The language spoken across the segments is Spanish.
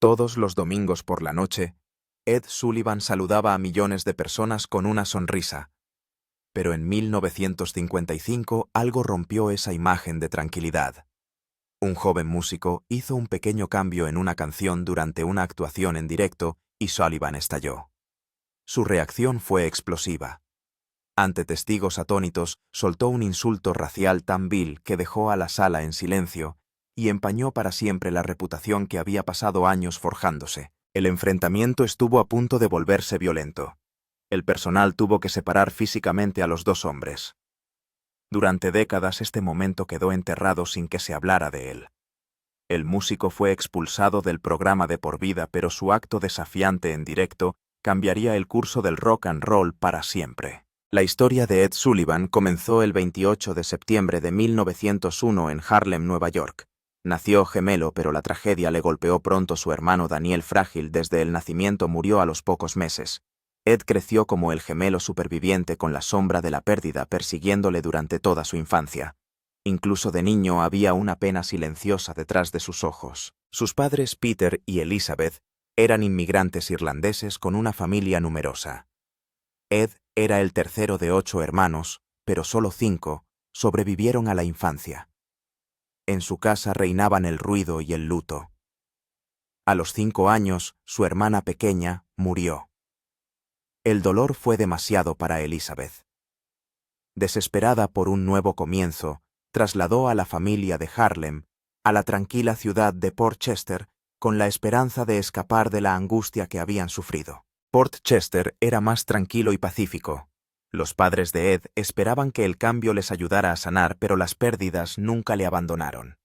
Todos los domingos por la noche, Ed Sullivan saludaba a millones de personas con una sonrisa. Pero en 1955 algo rompió esa imagen de tranquilidad. Un joven músico hizo un pequeño cambio en una canción durante una actuación en directo y Sullivan estalló. Su reacción fue explosiva. Ante testigos atónitos, soltó un insulto racial tan vil que dejó a la sala en silencio y empañó para siempre la reputación que había pasado años forjándose. El enfrentamiento estuvo a punto de volverse violento. El personal tuvo que separar físicamente a los dos hombres. Durante décadas este momento quedó enterrado sin que se hablara de él. El músico fue expulsado del programa de por vida, pero su acto desafiante en directo cambiaría el curso del rock and roll para siempre. La historia de Ed Sullivan comenzó el 28 de septiembre de 1901 en Harlem, Nueva York. Nació gemelo, pero la tragedia le golpeó pronto. Su hermano Daniel, frágil desde el nacimiento, murió a los pocos meses. Ed creció como el gemelo superviviente con la sombra de la pérdida persiguiéndole durante toda su infancia. Incluso de niño había una pena silenciosa detrás de sus ojos. Sus padres, Peter y Elizabeth, eran inmigrantes irlandeses con una familia numerosa. Ed era el tercero de 8 hermanos, pero solo 5 sobrevivieron a la infancia. En su casa reinaban el ruido y el luto. A los 5 años, su hermana pequeña murió. El dolor fue demasiado para Elizabeth. Desesperada por un nuevo comienzo, trasladó a la familia de Harlem a la tranquila ciudad de Port Chester con la esperanza de escapar de la angustia que habían sufrido. Port Chester era más tranquilo y pacífico. Los padres de Ed esperaban que el cambio les ayudara a sanar, pero las pérdidas nunca le abandonaron.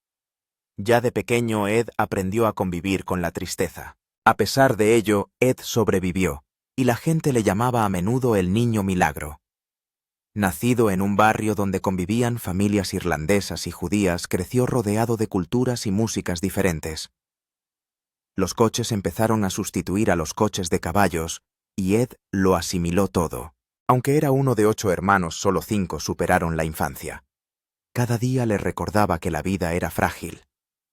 Ya de pequeño Ed aprendió a convivir con la tristeza. A pesar de ello, Ed sobrevivió, y la gente le llamaba a menudo el niño milagro. Nacido en un barrio donde convivían familias irlandesas y judías, creció rodeado de culturas y músicas diferentes. Los coches empezaron a sustituir a los coches de caballos, y Ed lo asimiló todo. Aunque era uno de 8 hermanos, solo 5 superaron la infancia. Cada día le recordaba que la vida era frágil.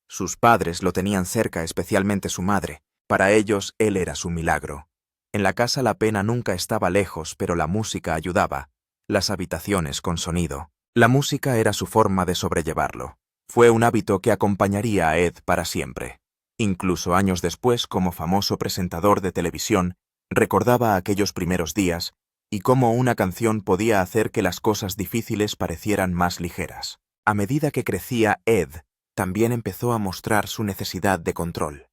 Sus padres lo tenían cerca, especialmente su madre. Para ellos, él era su milagro. En la casa la pena nunca estaba lejos, pero la música ayudaba. Las habitaciones con sonido. La música era su forma de sobrellevarlo. Fue un hábito que acompañaría a Ed para siempre. Incluso años después, como famoso presentador de televisión, recordaba aquellos primeros días y cómo una canción podía hacer que las cosas difíciles parecieran más ligeras. A medida que crecía, Ed también empezó a mostrar su necesidad de control.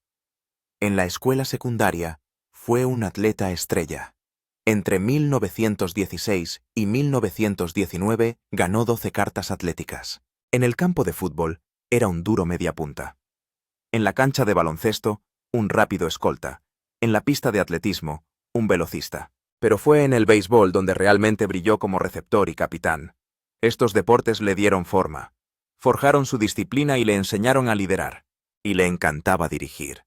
En la escuela secundaria, fue un atleta estrella. Entre 1916 y 1919 ganó 12 cartas atléticas. En el campo de fútbol, era un duro mediapunta. En la cancha de baloncesto, un rápido escolta. En la pista de atletismo, un velocista. Pero fue en el béisbol donde realmente brilló como receptor y capitán. Estos deportes le dieron forma, forjaron su disciplina y le enseñaron a liderar. Y le encantaba dirigir.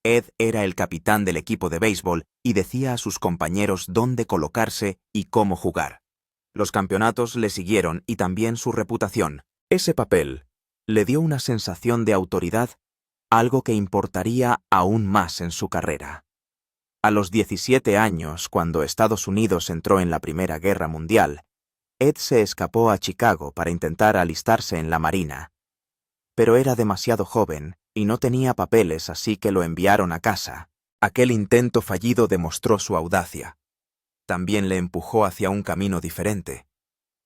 Ed era el capitán del equipo de béisbol y decía a sus compañeros dónde colocarse y cómo jugar. Los campeonatos le siguieron y también su reputación. Ese papel le dio una sensación de autoridad, algo que importaría aún más en su carrera. A los 17 años, cuando Estados Unidos entró en la Primera Guerra Mundial, Ed se escapó a Chicago para intentar alistarse en la Marina. Pero era demasiado joven y no tenía papeles, así que lo enviaron a casa. Aquel intento fallido demostró su audacia. También le empujó hacia un camino diferente.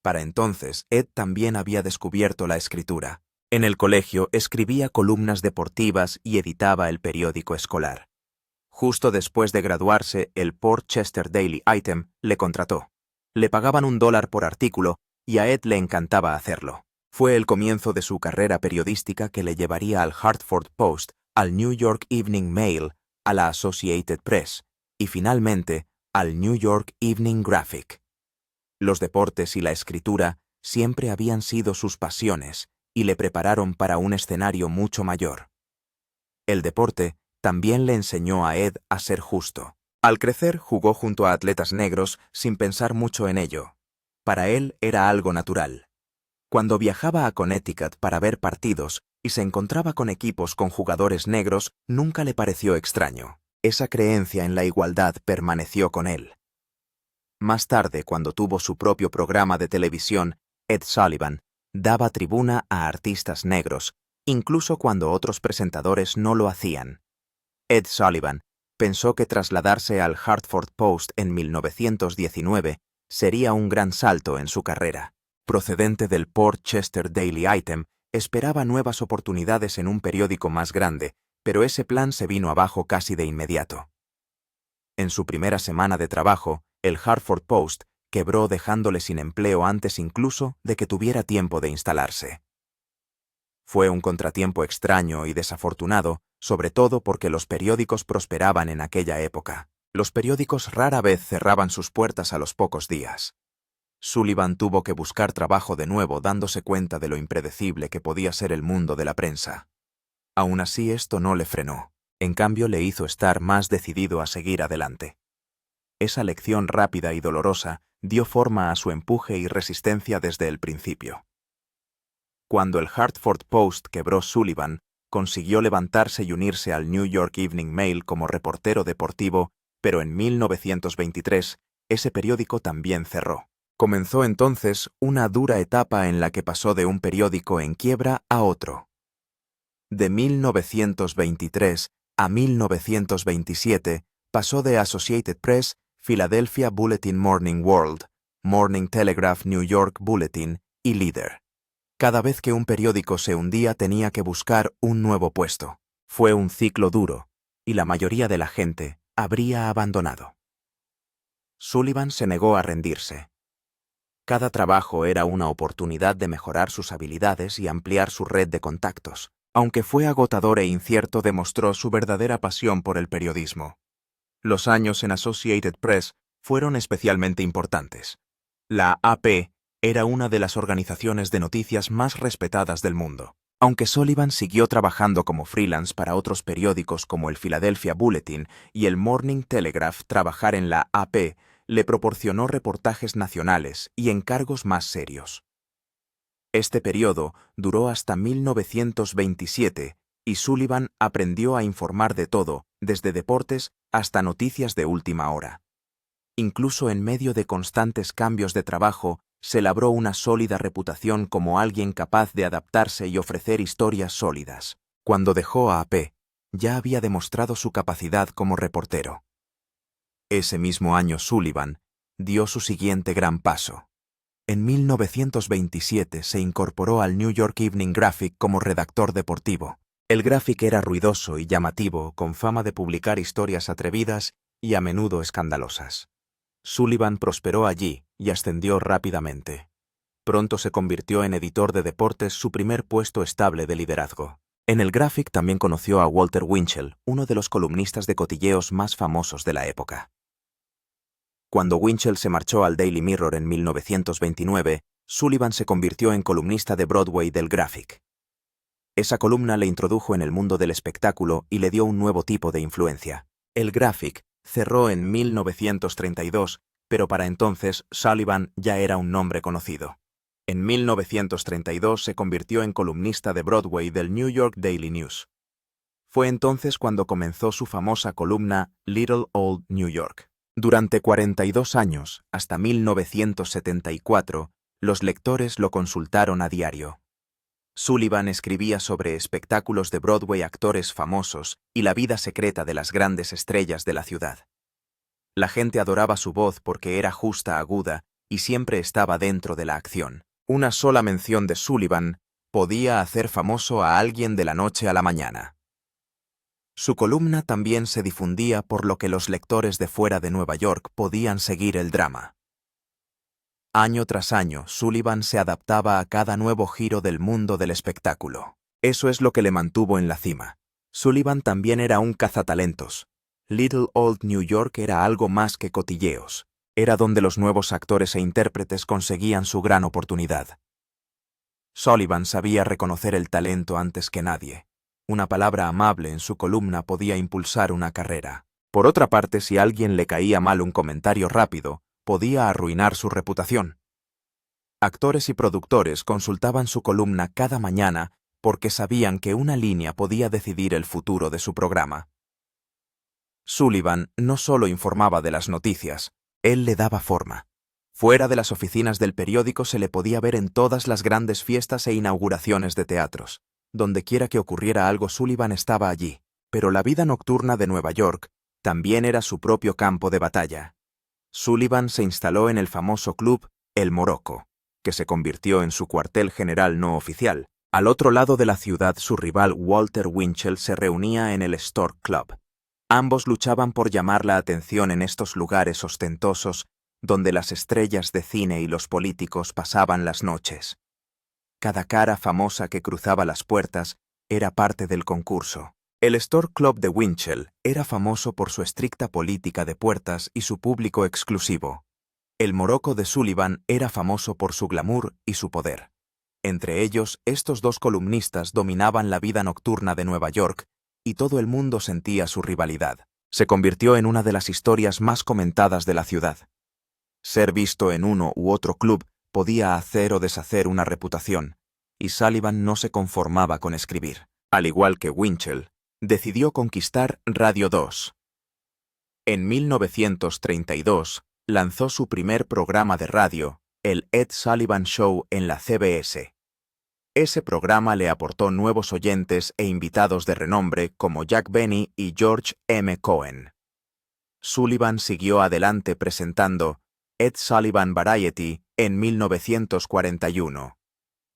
Para entonces, Ed también había descubierto la escritura. En el colegio escribía columnas deportivas y editaba el periódico escolar. Justo después de graduarse, el Port Chester Daily Item le contrató. Le pagaban $1 por artículo y a Ed le encantaba hacerlo. Fue el comienzo de su carrera periodística que le llevaría al Hartford Post, al New York Evening Mail, a la Associated Press y finalmente al New York Evening Graphic. Los deportes y la escritura siempre habían sido sus pasiones y le prepararon para un escenario mucho mayor. El deporte también le enseñó a Ed a ser justo. Al crecer, jugó junto a atletas negros sin pensar mucho en ello. Para él era algo natural. Cuando viajaba a Connecticut para ver partidos, y se encontraba con equipos con jugadores negros, nunca le pareció extraño. Esa creencia en la igualdad permaneció con él. Más tarde, cuando tuvo su propio programa de televisión, Ed Sullivan daba tribuna a artistas negros, incluso cuando otros presentadores no lo hacían. Ed Sullivan pensó que trasladarse al Hartford Post en 1919 sería un gran salto en su carrera. Procedente del Port Chester Daily Item, esperaba nuevas oportunidades en un periódico más grande, pero ese plan se vino abajo casi de inmediato. En su primera semana de trabajo, el Hartford Post quebró dejándole sin empleo antes incluso de que tuviera tiempo de instalarse. Fue un contratiempo extraño y desafortunado, sobre todo porque los periódicos prosperaban en aquella época. Los periódicos rara vez cerraban sus puertas a los pocos días. Sullivan tuvo que buscar trabajo de nuevo dándose cuenta de lo impredecible que podía ser el mundo de la prensa. Aún así, esto no le frenó. En cambio, le hizo estar más decidido a seguir adelante. Esa lección rápida y dolorosa dio forma a su empuje y resistencia desde el principio. Cuando el Hartford Post quebró, Sullivan consiguió levantarse y unirse al New York Evening Mail como reportero deportivo, pero en 1923 ese periódico también cerró. Comenzó entonces una dura etapa en la que pasó de un periódico en quiebra a otro. De 1923 a 1927 pasó de Associated Press, Philadelphia Bulletin Morning World, Morning Telegraph New York Bulletin y Leader. Cada vez que un periódico se hundía tenía que buscar un nuevo puesto. Fue un ciclo duro, y la mayoría de la gente habría abandonado. Sullivan se negó a rendirse. Cada trabajo era una oportunidad de mejorar sus habilidades y ampliar su red de contactos. Aunque fue agotador e incierto, demostró su verdadera pasión por el periodismo. Los años en Associated Press fueron especialmente importantes. La AP era una de las organizaciones de noticias más respetadas del mundo. Aunque Sullivan siguió trabajando como freelance para otros periódicos como el Philadelphia Bulletin y el Morning Telegraph, trabajar en la AP le proporcionó reportajes nacionales y encargos más serios. Este periodo duró hasta 1927 y Sullivan aprendió a informar de todo, desde deportes hasta noticias de última hora. Incluso en medio de constantes cambios de trabajo, se labró una sólida reputación como alguien capaz de adaptarse y ofrecer historias sólidas. Cuando dejó a AP, ya había demostrado su capacidad como reportero. Ese mismo año Sullivan dio su siguiente gran paso. En 1927 se incorporó al New York Evening Graphic como redactor deportivo. El Graphic era ruidoso y llamativo, con fama de publicar historias atrevidas y a menudo escandalosas. Sullivan prosperó allí y ascendió rápidamente. Pronto se convirtió en editor de deportes, su primer puesto estable de liderazgo. En el Graphic también conoció a Walter Winchell, uno de los columnistas de cotilleos más famosos de la época. Cuando Winchell se marchó al Daily Mirror en 1929, Sullivan se convirtió en columnista de Broadway del Graphic. Esa columna le introdujo en el mundo del espectáculo y le dio un nuevo tipo de influencia. El Graphic cerró en 1932, pero para entonces Sullivan ya era un nombre conocido. En 1932 se convirtió en columnista de Broadway del New York Daily News. Fue entonces cuando comenzó su famosa columna Little Old New York. Durante 42 años, hasta 1974, los lectores lo consultaron a diario. Sullivan escribía sobre espectáculos de Broadway, actores famosos y la vida secreta de las grandes estrellas de la ciudad. La gente adoraba su voz porque era justa, aguda y siempre estaba dentro de la acción. Una sola mención de Sullivan podía hacer famoso a alguien de la noche a la mañana. Su columna también se difundía, por lo que los lectores de fuera de Nueva York podían seguir el drama. Año tras año, Sullivan se adaptaba a cada nuevo giro del mundo del espectáculo. Eso es lo que le mantuvo en la cima. Sullivan también era un cazatalentos. Little Old New York era algo más que cotilleos. Era donde los nuevos actores e intérpretes conseguían su gran oportunidad. Sullivan sabía reconocer el talento antes que nadie. Una palabra amable en su columna podía impulsar una carrera. Por otra parte, si a alguien le caía mal un comentario rápido, podía arruinar su reputación. Actores y productores consultaban su columna cada mañana porque sabían que una línea podía decidir el futuro de su programa. Sullivan no solo informaba de las noticias, él le daba forma. Fuera de las oficinas del periódico se le podía ver en todas las grandes fiestas e inauguraciones de teatros. Dondequiera que ocurriera algo, Sullivan estaba allí. Pero la vida nocturna de Nueva York también era su propio campo de batalla. Sullivan se instaló en el famoso club El Morocco, que se convirtió en su cuartel general no oficial. Al otro lado de la ciudad, su rival Walter Winchell se reunía en el Stork Club. Ambos luchaban por llamar la atención en estos lugares ostentosos donde las estrellas de cine y los políticos pasaban las noches. Cada cara famosa que cruzaba las puertas era parte del concurso. El Stork Club de Winchell era famoso por su estricta política de puertas y su público exclusivo. El Morocco de Sullivan era famoso por su glamour y su poder. Entre ellos, estos dos columnistas dominaban la vida nocturna de Nueva York y todo el mundo sentía su rivalidad. Se convirtió en una de las historias más comentadas de la ciudad. Ser visto en uno u otro club podía hacer o deshacer una reputación, y Sullivan no se conformaba con escribir. Al igual que Winchell, decidió conquistar Radio 2. En 1932, lanzó su primer programa de radio, el Ed Sullivan Show en la CBS. Ese programa le aportó nuevos oyentes e invitados de renombre como Jack Benny y George M. Cohen. Sullivan siguió adelante presentando Ed Sullivan Variety en 1941,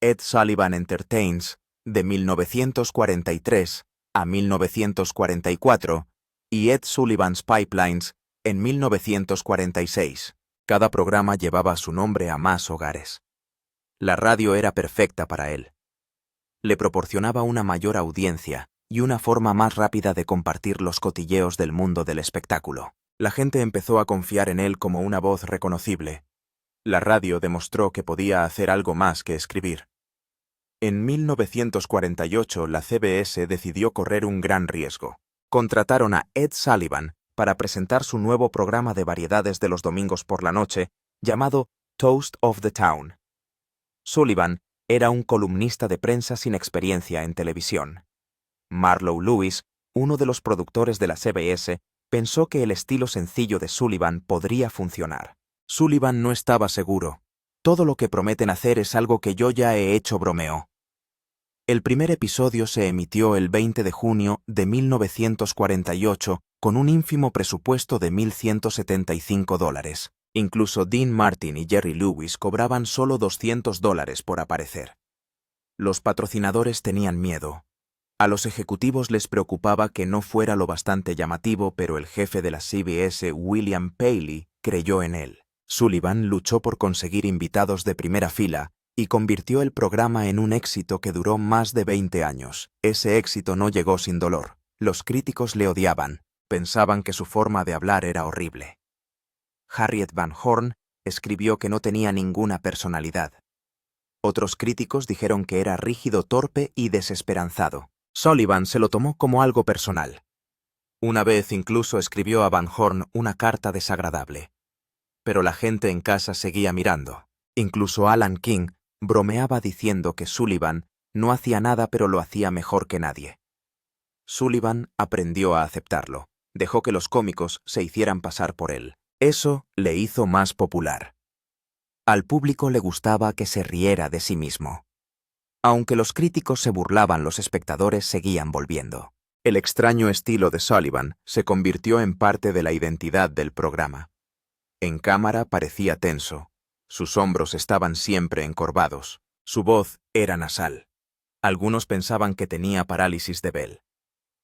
Ed Sullivan Entertains de 1943 a 1944 y Ed Sullivan's Pipelines en 1946. Cada programa llevaba su nombre a más hogares. La radio era perfecta para él. Le proporcionaba una mayor audiencia y una forma más rápida de compartir los cotilleos del mundo del espectáculo. La gente empezó a confiar en él como una voz reconocible. La radio demostró que podía hacer algo más que escribir. En 1948, la CBS decidió correr un gran riesgo. Contrataron a Ed Sullivan para presentar su nuevo programa de variedades de los domingos por la noche, llamado Toast of the Town. Sullivan era un columnista de prensa sin experiencia en televisión. Marlowe Lewis, uno de los productores de la CBS, pensó que el estilo sencillo de Sullivan podría funcionar. Sullivan no estaba seguro. Todo lo que prometen hacer es algo que yo ya he hecho, bromeó. El primer episodio se emitió el 20 de junio de 1948 con un ínfimo presupuesto de $1,175. Incluso Dean Martin y Jerry Lewis cobraban solo $200 por aparecer. Los patrocinadores tenían miedo. A los ejecutivos les preocupaba que no fuera lo bastante llamativo, pero el jefe de la CBS, William Paley, creyó en él. Sullivan luchó por conseguir invitados de primera fila y convirtió el programa en un éxito que duró más de 20 años. Ese éxito no llegó sin dolor. Los críticos le odiaban, pensaban que su forma de hablar era horrible. Harriet Van Horn escribió que no tenía ninguna personalidad. Otros críticos dijeron que era rígido, torpe y desesperanzado. Sullivan se lo tomó como algo personal. Una vez incluso escribió a Van Horn una carta desagradable. Pero la gente en casa seguía mirando. Incluso Alan King bromeaba diciendo que Sullivan no hacía nada, pero lo hacía mejor que nadie. Sullivan aprendió a aceptarlo. Dejó que los cómicos se hicieran pasar por él. Eso le hizo más popular. Al público le gustaba que se riera de sí mismo. Aunque los críticos se burlaban, los espectadores seguían volviendo. El extraño estilo de Sullivan se convirtió en parte de la identidad del programa. En cámara parecía tenso. Sus hombros estaban siempre encorvados. Su voz era nasal. Algunos pensaban que tenía parálisis de Bell.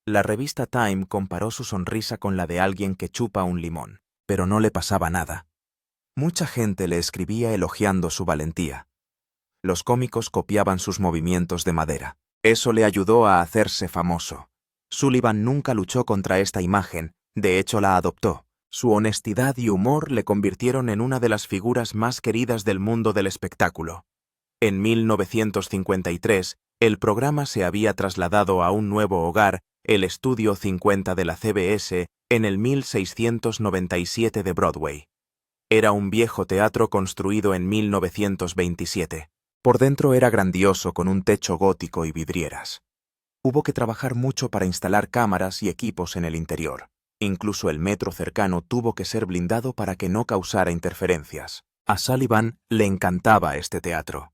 La revista Time comparó su sonrisa con la de alguien que chupa un limón, pero no le pasaba nada. Mucha gente le escribía elogiando su valentía. Los cómicos copiaban sus movimientos de madera. Eso le ayudó a hacerse famoso. Sullivan nunca luchó contra esta imagen, de hecho la adoptó. Su honestidad y humor le convirtieron en una de las figuras más queridas del mundo del espectáculo. En 1953, el programa se había trasladado a un nuevo hogar, el Estudio 50 de la CBS, en el 1697 de Broadway. Era un viejo teatro construido en 1927. Por dentro era grandioso con un techo gótico y vidrieras. Hubo que trabajar mucho para instalar cámaras y equipos en el interior. Incluso el metro cercano tuvo que ser blindado para que no causara interferencias. A Sullivan le encantaba este teatro.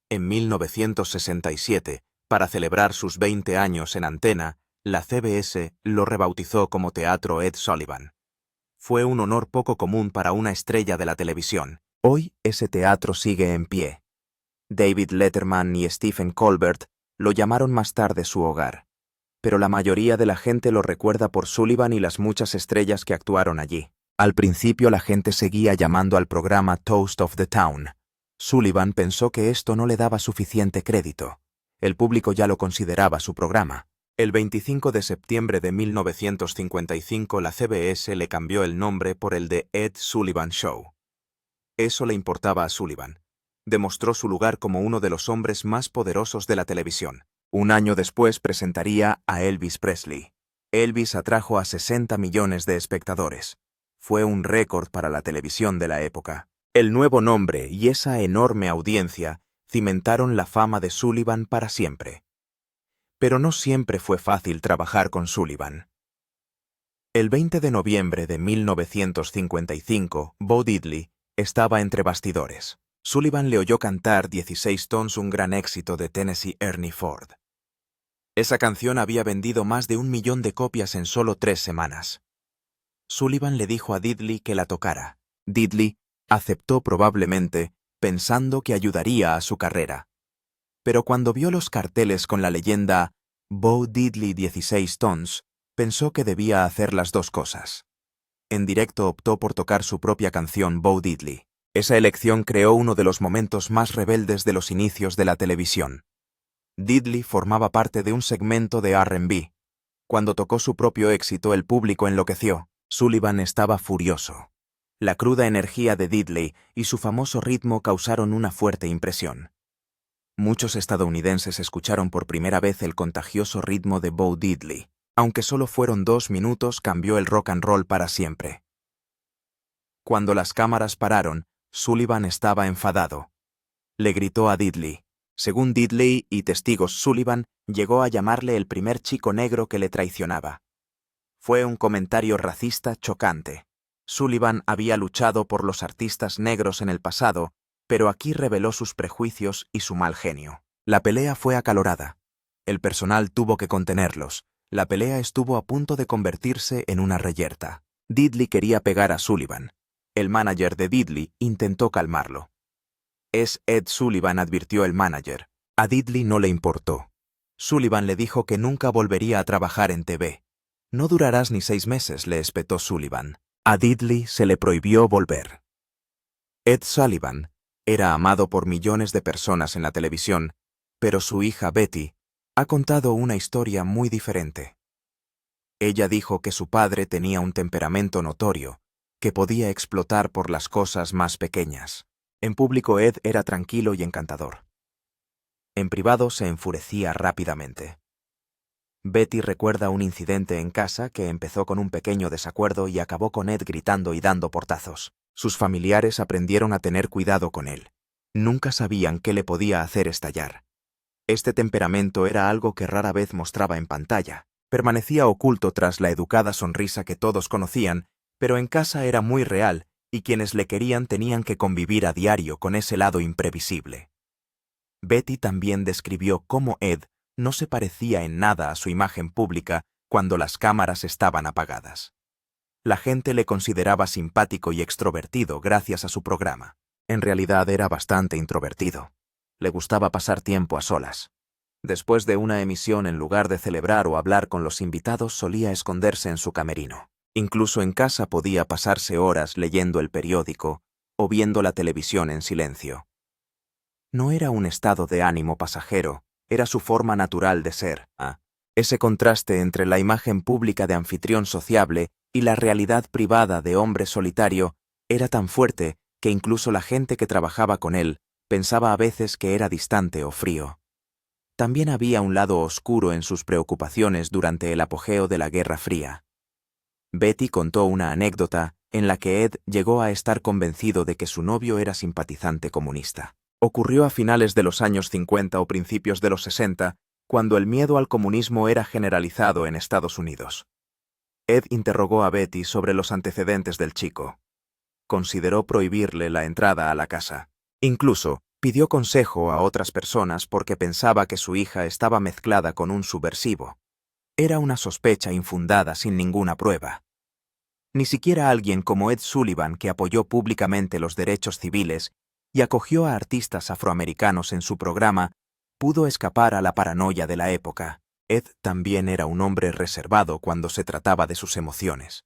En 1967, para celebrar sus 20 años en antena, la CBS lo rebautizó como Teatro Ed Sullivan. Fue un honor poco común para una estrella de la televisión. Hoy ese teatro sigue en pie. David Letterman y Stephen Colbert lo llamaron más tarde su hogar, pero la mayoría de la gente lo recuerda por Sullivan y las muchas estrellas que actuaron allí. Al principio la gente seguía llamando al programa Toast of the Town. Sullivan pensó que esto no le daba suficiente crédito. El público ya lo consideraba su programa. El 25 de septiembre de 1955 la CBS le cambió el nombre por el de Ed Sullivan Show. Eso le importaba a Sullivan. Demostró su lugar como uno de los hombres más poderosos de la televisión. Un año después presentaría a Elvis Presley. Elvis atrajo a 60 millones de espectadores. Fue un récord para la televisión de la época. El nuevo nombre y esa enorme audiencia cimentaron la fama de Sullivan para siempre. Pero no siempre fue fácil trabajar con Sullivan. El 20 de noviembre de 1955, Bo Diddley estaba entre bastidores. Sullivan le oyó cantar 16 Tons, un gran éxito de Tennessee Ernie Ford. Esa canción había vendido más de 1 millón de copias en solo 3 semanas. Sullivan le dijo a Diddley que la tocara. Diddley aceptó probablemente, pensando que ayudaría a su carrera. Pero cuando vio los carteles con la leyenda Bo Diddley 16 Tons, pensó que debía hacer las dos cosas. En directo optó por tocar su propia canción Bo Diddley. Esa elección creó uno de los momentos más rebeldes de los inicios de la televisión. Diddley formaba parte de un segmento de R&B. Cuando tocó su propio éxito, el público enloqueció. Sullivan estaba furioso. La cruda energía de Diddley y su famoso ritmo causaron una fuerte impresión. Muchos estadounidenses escucharon por primera vez el contagioso ritmo de Bo Diddley. Aunque solo fueron 2 minutos, cambió el rock and roll para siempre. Cuando las cámaras pararon, Sullivan estaba enfadado. Le gritó a Diddley. Según Diddley y testigos, Sullivan llegó a llamarle el primer chico negro que le traicionaba. Fue un comentario racista chocante. Sullivan había luchado por los artistas negros en el pasado, pero aquí reveló sus prejuicios y su mal genio. La pelea fue acalorada. El personal tuvo que contenerlos. La pelea estuvo a punto de convertirse en una reyerta. Diddley quería pegar a Sullivan. El manager de Diddley intentó calmarlo. «Es Ed Sullivan», advirtió el manager. A Diddley no le importó. Sullivan le dijo que nunca volvería a trabajar en TV. «No durarás ni 6 meses», le espetó Sullivan. A Diddley se le prohibió volver. Ed Sullivan era amado por millones de personas en la televisión, pero su hija Betty ha contado una historia muy diferente. Ella dijo que su padre tenía un temperamento notorio, que podía explotar por las cosas más pequeñas. En público Ed era tranquilo y encantador. En privado se enfurecía rápidamente. Betty recuerda un incidente en casa que empezó con un pequeño desacuerdo y acabó con Ed gritando y dando portazos. Sus familiares aprendieron a tener cuidado con él. Nunca sabían qué le podía hacer estallar. Este temperamento era algo que rara vez mostraba en pantalla. Permanecía oculto tras la educada sonrisa que todos conocían, pero en casa era muy real y quienes le querían tenían que convivir a diario con ese lado imprevisible. Betty también describió cómo Ed no se parecía en nada a su imagen pública cuando las cámaras estaban apagadas. La gente le consideraba simpático y extrovertido gracias a su programa. En realidad era bastante introvertido. Le gustaba pasar tiempo a solas. Después de una emisión, en lugar de celebrar o hablar con los invitados, solía esconderse en su camerino. Incluso en casa podía pasarse horas leyendo el periódico o viendo la televisión en silencio. No era un estado de ánimo pasajero, era su forma natural de ser. Ese contraste entre la imagen pública de anfitrión sociable y la realidad privada de hombre solitario era tan fuerte que incluso la gente que trabajaba con él pensaba a veces que era distante o frío. También había un lado oscuro en sus preocupaciones durante el apogeo de la Guerra Fría. Betty contó una anécdota en la que Ed llegó a estar convencido de que su novio era simpatizante comunista. Ocurrió a finales de los años 50 o principios de los 60, cuando el miedo al comunismo era generalizado en Estados Unidos. Ed interrogó a Betty sobre los antecedentes del chico. Consideró prohibirle la entrada a la casa. Incluso, pidió consejo a otras personas porque pensaba que su hija estaba mezclada con un subversivo. Era una sospecha infundada sin ninguna prueba. Ni siquiera alguien como Ed Sullivan, que apoyó públicamente los derechos civiles y acogió a artistas afroamericanos en su programa, pudo escapar a la paranoia de la época. Ed también era un hombre reservado cuando se trataba de sus emociones.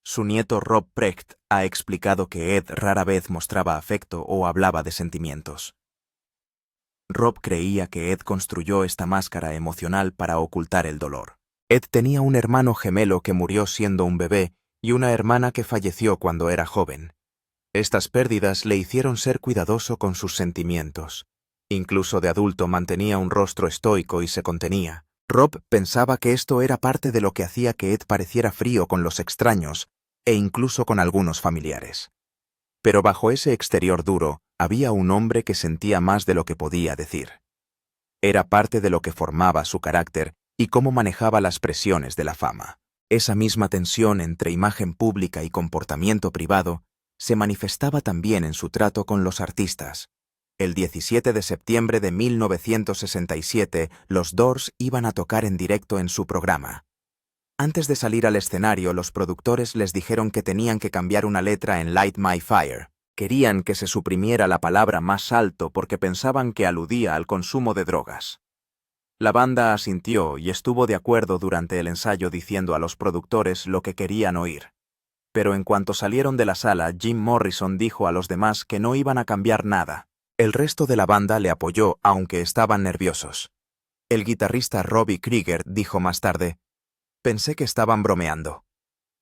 Su nieto Rob Precht ha explicado que Ed rara vez mostraba afecto o hablaba de sentimientos. Rob creía que Ed construyó esta máscara emocional para ocultar el dolor. Ed tenía un hermano gemelo que murió siendo un bebé y una hermana que falleció cuando era joven. Estas pérdidas le hicieron ser cuidadoso con sus sentimientos. Incluso de adulto mantenía un rostro estoico y se contenía. Rob pensaba que esto era parte de lo que hacía que Ed pareciera frío con los extraños e incluso con algunos familiares. Pero bajo ese exterior duro había un hombre que sentía más de lo que podía decir. Era parte de lo que formaba su carácter y cómo manejaba las presiones de la fama. Esa misma tensión entre imagen pública y comportamiento privado se manifestaba también en su trato con los artistas. El 17 de septiembre de 1967, los Doors iban a tocar en directo en su programa. Antes de salir al escenario, los productores les dijeron que tenían que cambiar una letra en Light My Fire. Querían que se suprimiera la palabra más alto porque pensaban que aludía al consumo de drogas. La banda asintió y estuvo de acuerdo durante el ensayo diciendo a los productores lo que querían oír. Pero en cuanto salieron de la sala, Jim Morrison dijo a los demás que no iban a cambiar nada. El resto de la banda le apoyó, aunque estaban nerviosos. El guitarrista Robbie Krieger dijo más tarde: «Pensé que estaban bromeando.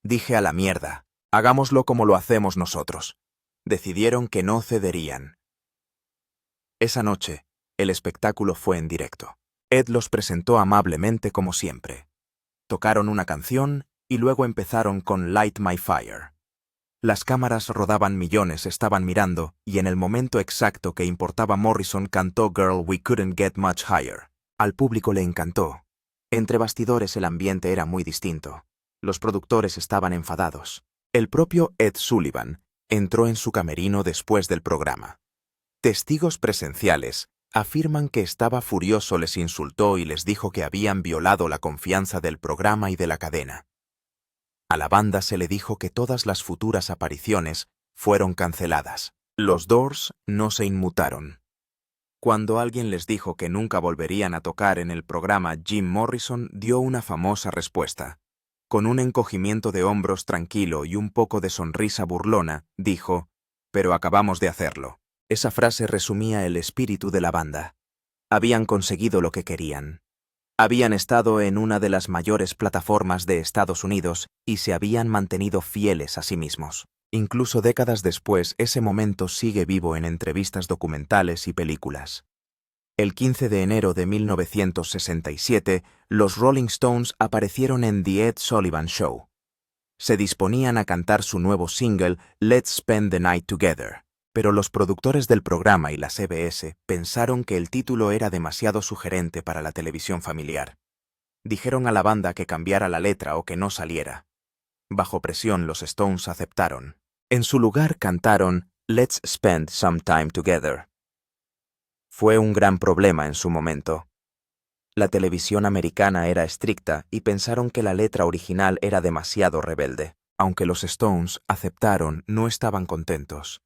Dije a la mierda, hagámoslo como lo hacemos nosotros». Decidieron que no cederían. Esa noche, el espectáculo fue en directo. Ed los presentó amablemente como siempre. Tocaron una canción y luego empezaron con Light My Fire. Las cámaras rodaban, millones estaban mirando, y en el momento exacto que importaba Morrison cantó Girl We Couldn't Get Much Higher. Al público le encantó. Entre bastidores el ambiente era muy distinto. Los productores estaban enfadados. El propio Ed Sullivan entró en su camerino después del programa. Testigos presenciales afirman que estaba furioso, les insultó y les dijo que habían violado la confianza del programa y de la cadena. A la banda se le dijo que todas las futuras apariciones fueron canceladas. Los Doors no se inmutaron. Cuando alguien les dijo que nunca volverían a tocar en el programa, Jim Morrison dio una famosa respuesta. Con un encogimiento de hombros tranquilo y un poco de sonrisa burlona, dijo: «Pero acabamos de hacerlo». Esa frase resumía el espíritu de la banda. Habían conseguido lo que querían. Habían estado en una de las mayores plataformas de Estados Unidos y se habían mantenido fieles a sí mismos. Incluso décadas después, ese momento sigue vivo en entrevistas documentales y películas. El 15 de enero de 1967, los Rolling Stones aparecieron en The Ed Sullivan Show. Se disponían a cantar su nuevo single, Let's Spend the Night Together, pero los productores del programa y la CBS pensaron que el título era demasiado sugerente para la televisión familiar. Dijeron a la banda que cambiara la letra o que no saliera. Bajo presión, los Stones aceptaron. En su lugar cantaron Let's Spend Some Time Together. Fue un gran problema en su momento. La televisión americana era estricta y pensaron que la letra original era demasiado rebelde. Aunque los Stones aceptaron, no estaban contentos.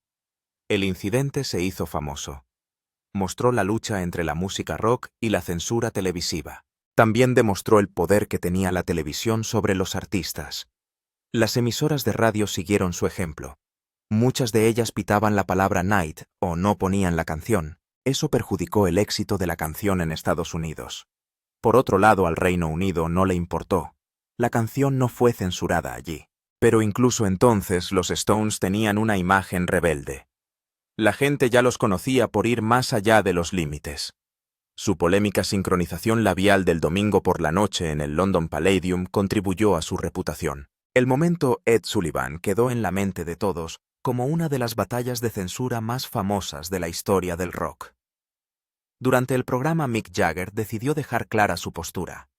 El incidente se hizo famoso. Mostró la lucha entre la música rock y la censura televisiva. También demostró el poder que tenía la televisión sobre los artistas. Las emisoras de radio siguieron su ejemplo. Muchas de ellas pitaban la palabra night o no ponían la canción. Eso perjudicó el éxito de la canción en Estados Unidos. Por otro lado, al Reino Unido no le importó. La canción no fue censurada allí. Pero incluso entonces los Stones tenían una imagen rebelde. La gente ya los conocía por ir más allá de los límites. Su polémica sincronización labial del domingo por la noche en el London Palladium contribuyó a su reputación. El momento Ed Sullivan quedó en la mente de todos como una de las batallas de censura más famosas de la historia del rock. Durante el programa, Mick Jagger decidió dejar clara su postura.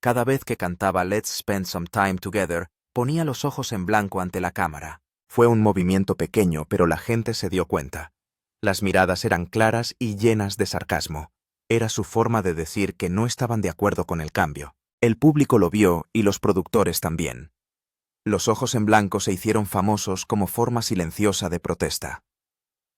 Cada vez que cantaba Let's Spend Some Time Together, ponía los ojos en blanco ante la cámara. Fue un movimiento pequeño, pero la gente se dio cuenta. Las miradas eran claras y llenas de sarcasmo. Era su forma de decir que no estaban de acuerdo con el cambio. El público lo vio y los productores también. Los ojos en blanco se hicieron famosos como forma silenciosa de protesta.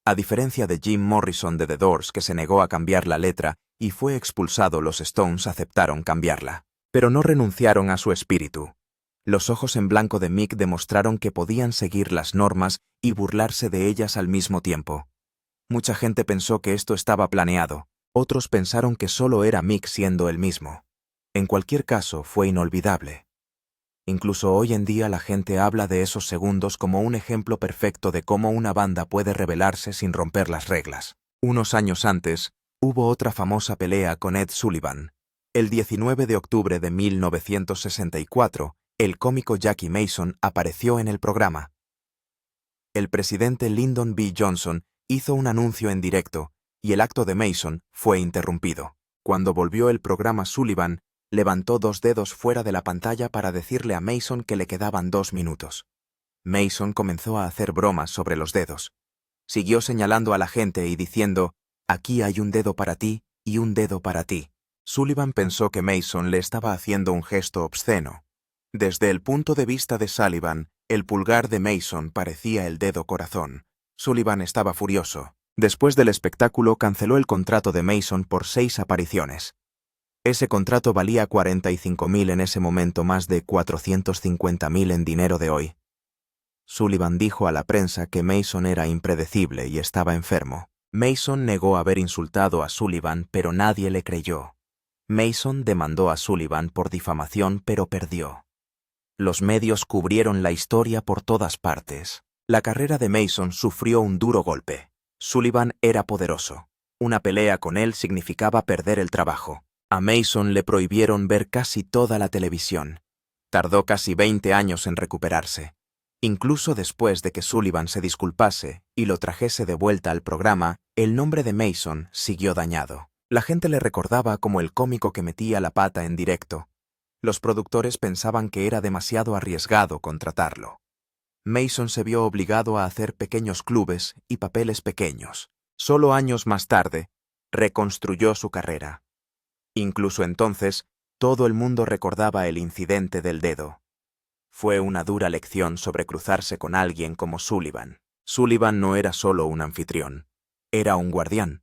A diferencia de Jim Morrison de The Doors, que se negó a cambiar la letra y fue expulsado, los Stones aceptaron cambiarla. Pero no renunciaron a su espíritu. Los ojos en blanco de Mick demostraron que podían seguir las normas y burlarse de ellas al mismo tiempo. Mucha gente pensó que esto estaba planeado, otros pensaron que solo era Mick siendo él mismo. En cualquier caso, fue inolvidable. Incluso hoy en día la gente habla de esos segundos como un ejemplo perfecto de cómo una banda puede rebelarse sin romper las reglas. Unos años antes, hubo otra famosa pelea con Ed Sullivan. El 19 de octubre de 1964, el cómico Jackie Mason apareció en el programa. El presidente Lyndon B. Johnson hizo un anuncio en directo, y el acto de Mason fue interrumpido. Cuando volvió el programa, Sullivan levantó 2 dedos fuera de la pantalla para decirle a Mason que le quedaban 2 minutos. Mason comenzó a hacer bromas sobre los dedos. Siguió señalando a la gente y diciendo, «Aquí hay un dedo para ti y un dedo para ti». Sullivan pensó que Mason le estaba haciendo un gesto obsceno. Desde el punto de vista de Sullivan, el pulgar de Mason parecía el dedo corazón. Sullivan estaba furioso. Después del espectáculo, canceló el contrato de Mason por 6 apariciones. Ese contrato valía $45,000 en ese momento, más de $450,000 en dinero de hoy. Sullivan dijo a la prensa que Mason era impredecible y estaba enfermo. Mason negó haber insultado a Sullivan, pero nadie le creyó. Mason demandó a Sullivan por difamación, pero perdió. Los medios cubrieron la historia por todas partes. La carrera de Mason sufrió un duro golpe. Sullivan era poderoso. Una pelea con él significaba perder el trabajo. A Mason le prohibieron ver casi toda la televisión. Tardó casi 20 años en recuperarse. Incluso después de que Sullivan se disculpase y lo trajese de vuelta al programa, el nombre de Mason siguió dañado. La gente le recordaba como el cómico que metía la pata en directo. Los productores pensaban que era demasiado arriesgado contratarlo. Mason se vio obligado a hacer pequeños clubes y papeles pequeños. Solo años más tarde, reconstruyó su carrera. Incluso entonces, todo el mundo recordaba el incidente del dedo. Fue una dura lección sobre cruzarse con alguien como Sullivan. Sullivan no era solo un anfitrión, era un guardián.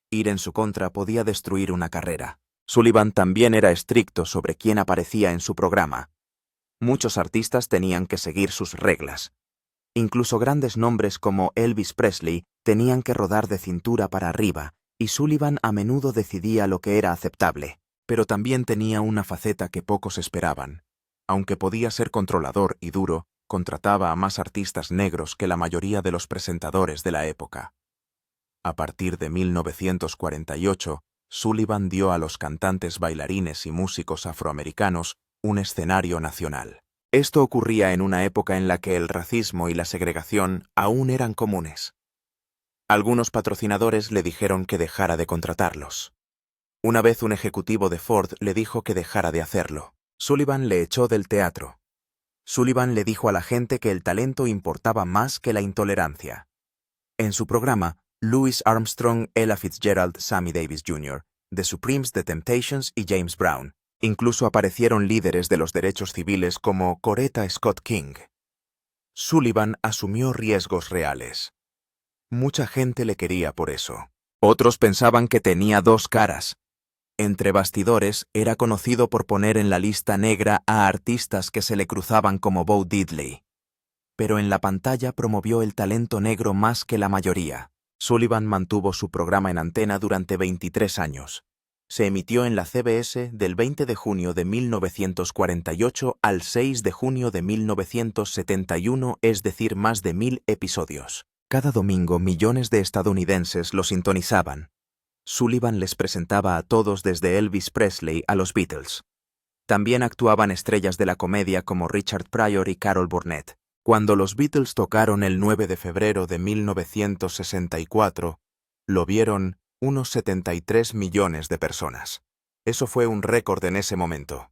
Ir en su contra podía destruir una carrera. Sullivan también era estricto sobre quién aparecía en su programa. Muchos artistas tenían que seguir sus reglas. Incluso grandes nombres como Elvis Presley tenían que rodar de cintura para arriba, y Sullivan a menudo decidía lo que era aceptable. Pero también tenía una faceta que pocos esperaban. Aunque podía ser controlador y duro, contrataba a más artistas negros que la mayoría de los presentadores de la época. A partir de 1948, Sullivan dio a los cantantes, bailarines y músicos afroamericanos un escenario nacional. Esto ocurría en una época en la que el racismo y la segregación aún eran comunes. Algunos patrocinadores le dijeron que dejara de contratarlos. Una vez un ejecutivo de Ford le dijo que dejara de hacerlo. Sullivan le echó del teatro. Sullivan le dijo a la gente que el talento importaba más que la intolerancia. En su programa, Louis Armstrong, Ella Fitzgerald, Sammy Davis Jr., The Supremes, The Temptations y James Brown. Incluso aparecieron líderes de los derechos civiles como Coretta Scott King. Sullivan asumió riesgos reales. Mucha gente le quería por eso. Otros pensaban que tenía 2 caras. Entre bastidores, era conocido por poner en la lista negra a artistas que se le cruzaban como Bo Diddley. Pero en la pantalla promovió el talento negro más que la mayoría. Sullivan mantuvo su programa en antena durante 23 años. Se emitió en la CBS del 20 de junio de 1948 al 6 de junio de 1971, es decir, más de 1000 episodios. Cada domingo millones de estadounidenses lo sintonizaban. Sullivan les presentaba a todos desde Elvis Presley a los Beatles. También actuaban estrellas de la comedia como Richard Pryor y Carol Burnett. Cuando los Beatles tocaron el 9 de febrero de 1964, lo vieron unos 73 millones de personas. Eso fue un récord en ese momento.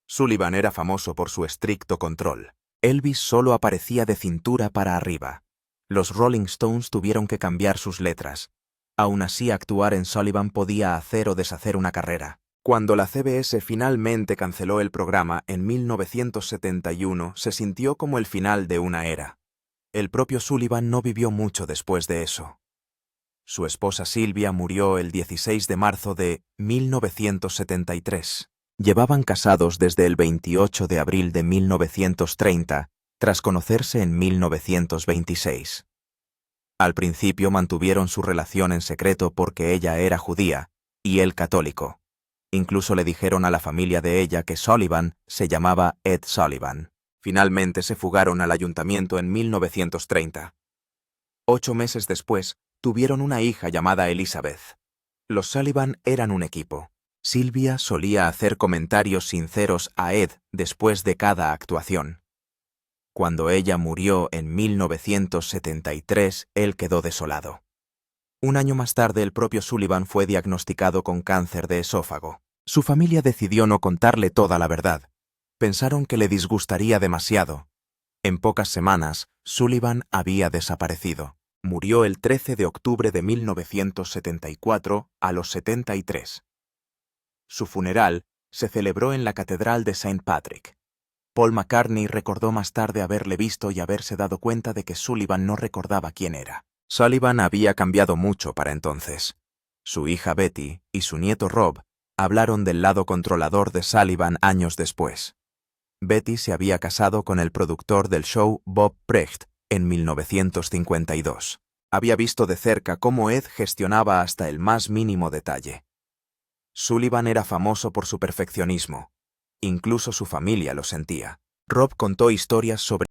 Sullivan era famoso por su estricto control. Elvis solo aparecía de cintura para arriba. Los Rolling Stones tuvieron que cambiar sus letras. Aún así, actuar en Sullivan podía hacer o deshacer una carrera. Cuando la CBS finalmente canceló el programa en 1971, se sintió como el final de una era. El propio Sullivan no vivió mucho después de eso. Su esposa Sylvia murió el 16 de marzo de 1973. Llevaban casados desde el 28 de abril de 1930, tras conocerse en 1926. Al principio mantuvieron su relación en secreto porque ella era judía y él católico. Incluso le dijeron a la familia de ella que Sullivan se llamaba Ed Sullivan. Finalmente se fugaron al ayuntamiento en 1930. 8 meses después, tuvieron una hija llamada Elizabeth. Los Sullivan eran un equipo. Sylvia solía hacer comentarios sinceros a Ed después de cada actuación. Cuando ella murió en 1973, él quedó desolado. Un año más tarde, el propio Sullivan fue diagnosticado con cáncer de esófago. Su familia decidió no contarle toda la verdad. Pensaron que le disgustaría demasiado. En pocas semanas, Sullivan había desaparecido. Murió el 13 de octubre de 1974 a los 73. Su funeral se celebró en la Catedral de St. Patrick. Paul McCartney recordó más tarde haberle visto y haberse dado cuenta de que Sullivan no recordaba quién era. Sullivan había cambiado mucho para entonces. Su hija Betty y su nieto Rob hablaron del lado controlador de Sullivan años después. Betty se había casado con el productor del show Bob Precht en 1952. Había visto de cerca cómo Ed gestionaba hasta el más mínimo detalle. Sullivan era famoso por su perfeccionismo. Incluso su familia lo sentía. Rob contó historias sobre